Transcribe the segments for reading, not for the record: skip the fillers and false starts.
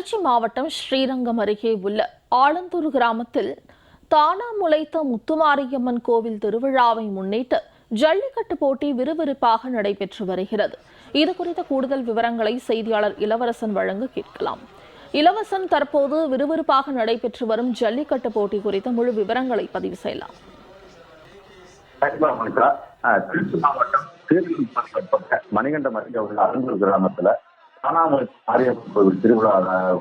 திருச்சி மாவட்டம் ஸ்ரீரங்கம் அருகே உள்ள ஆலந்தூர் கிராமத்தில் தானா முளைத்த முத்துமாரியம்மன் கோவில் திருவிழாவை முன்னிட்டு ஜல்லிக்கட்டு போட்டி விறுவிறுப்பாக நடைபெற்று வருகிறது. இது குறித்த கூடுதல் விவரங்களை செய்தியாளர் இளவரசன் வழங்க கேட்கலாம். இளவரசன், தற்போது விறுவிறுப்பாக நடைபெற்று வரும் ஜல்லிக்கட்டு போட்டி குறித்த முழு விவரங்களை பதிவு செய்யலாம். திருச்சி மாவட்டம் மணிகண்டம் அருகே உள்ள ஆலந்தூர் கிராமத்துல மாரியம்மன் கோவில் திருவிழா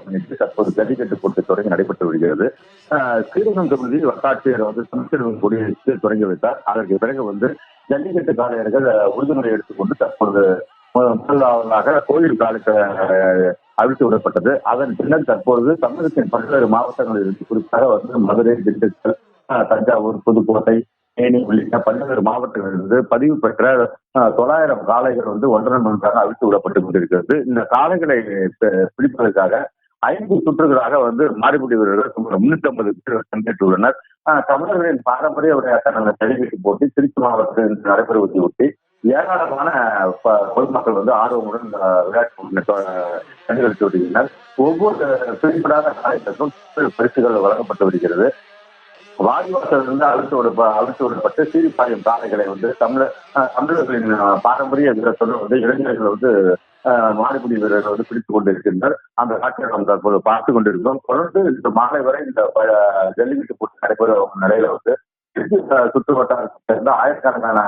முன்னிட்டு தற்போது ஜல்லிக்கட்டு போட்டி தொடங்கி நடைபெற்று வருகிறது. ஸ்ரீரங்கம் தொகுதி வட்டாட்சியர் சமஸ்கிருதம் கொடியேற்றி தொடங்கி வைத்தார். அதற்கு பிறகு ஜல்லிக்கட்டு காளையர்கள் உறுதுணை எடுத்துக்கொண்டு தற்போது முதலாவதாக கோயில் காலத்தை அவிழ்த்து விடப்பட்டது. அதன் பின்னர் தற்போது தமிழகத்தின் பல்வேறு மாவட்டங்களில் இருந்து குறிப்பாக மதுரை, திண்டுக்கல், தஞ்சாவூர், புதுக்கோட்டை, தேனி உள்ளிட்ட பல்வேறு மாவட்டங்களிலிருந்து பதிவு பெற்ற 900 காளைகள் ஒன்றொன்றாக அவிழ்த்து விடப்பட்டு கொண்டிருக்கிறது. இந்த காளைகளை பிடிப்பதற்காக 5 சுற்றுகளாக மாடுபிடி வீரர்கள் சுமார் 350 பேர் பங்கேற்றுள்ளனர். தமிழர்களின் பாரம்பரிய விளையாட்டான ஜல்லிக்கட்டு போட்டி திருச்சி மாவட்டத்தில் நடைபெறுவதையொட்டி ஏராளமான பொதுமக்கள் ஆர்வமுடன் விளையாட்டு கண்டுகளித்து வருகின்றனர். ஒவ்வொரு பிடிப்படாத காளைகளுக்கும் பரிசுகள் வழங்கப்பட்டு வருகிறது. வாடிவாசலிருந்து அழுத்து விடப்பட்டு சீரிப்பாயும் காளைகளை தமிழர்களின் பாரம்பரிய வீரத்தோடு இளைஞர்கள் மாடுபிடி வீரர்கள் பிடித்துக் கொண்டிருக்கின்றனர். அந்த காட்சியை நாம் தற்போது பார்த்துக் கொண்டிருக்கிறோம். தொடர்ந்து இந்த மாலை வரை இந்த ஜல்லிக்கட்டு போட்டி நடைபெறும் நிலையில சுற்று வட்டாரத்தில் சேர்ந்த ஆயிரக்கணக்கான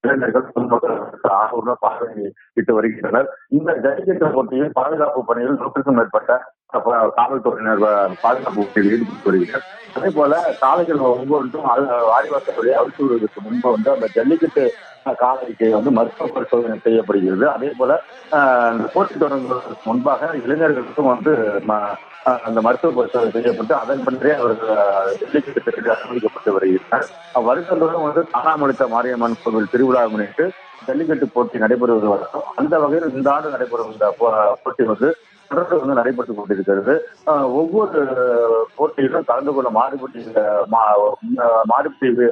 இளைஞர்கள் பொதுமக்கள் ஆர்வமுடன் பார்வையிட்டு வருகின்றனர். இந்த ஜல்லிக்கட்டு போட்டியில் பாதுகாப்பு பணியில் 100க்கும் மேற்பட்ட காவல்துறையினர் பாதுகாப்பு பணியில் ஈடுபட்டு வருகின்றனர். அதே போல காளைகள் ஒவ்வொன்றும் வாடிவாசலுடைய அவிழ்த்து விடுவதற்கு முன்பு அந்த ஜல்லிக்கட்டு காளைக்கு மருத்துவ பரிசோதனை செய்யப்படுகிறது. அதே போல அந்த போட்டி தொடங்குவதற்கு முன்பாக இளைஞர்களுக்கும் அந்த மருத்துவ பரிசோதனை செய்யப்பட்டு அதன் பின்னரே அவர்கள் ஜல்லிக்கட்டு அனுமதிக்கப்பட்டு வருகின்றனர். வருடந்தோறும் தானாமுளைத்த மாரியம்மன் கோவில் திருவிழா முன்னிட்டு ஜல்லிக்கட்டு போட்டி நடைபெறுவது வழக்கம். அந்த வகையில் இந்த ஆண்டு நடைபெறும் இந்த போட்டி தொடர்ந்து நடைபெற்றுக் கொண்டிருக்கிறது. ஒவ்வொரு போட்டியிலும் கலந்து கொள்ள மாடுபிடி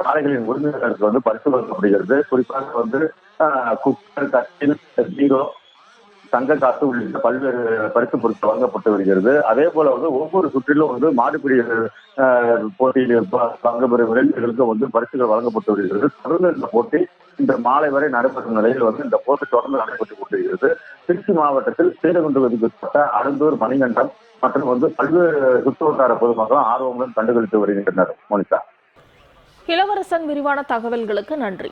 காளைகளின் உரிமையாளர்களுக்கு பரிசு வழங்கப்படுகிறது. குறிப்பாக குக்கர், கட்டில், பீரோ, தங்க காசு உள்ளிட்ட பல்வேறு பரிசு பொருட்கள் வழங்கப்பட்டு வருகிறது. அதே போல ஒவ்வொரு சுற்றிலும் மாடுபிடி போட்டியில் பங்கு பெறும் இளைஞர்களுக்கு பரிசுகள் வழங்கப்பட்டு வருகிறது. தொடர்ந்து இந்த போட்டி இந்த மாலை வரை நடைபெறும் நிலையில் இந்த போட்டி தொடர்ந்து நடைபெற்றுக் கொண்டிருக்கிறது. திருச்சி மாவட்டத்தில் ஸ்ரீரங்கம் தொகுதிக்கு உட்பட்ட ஆலந்தூர், மணிகண்டம் மற்றும் பல்வேறு சுற்றுவட்டார பொதுமக்கள் ஆர்வமுடன் கண்டுகளித்து வருகின்றனர். மோனிகா. இளவரசன், விரிவான தகவல்களுக்கு நன்றி.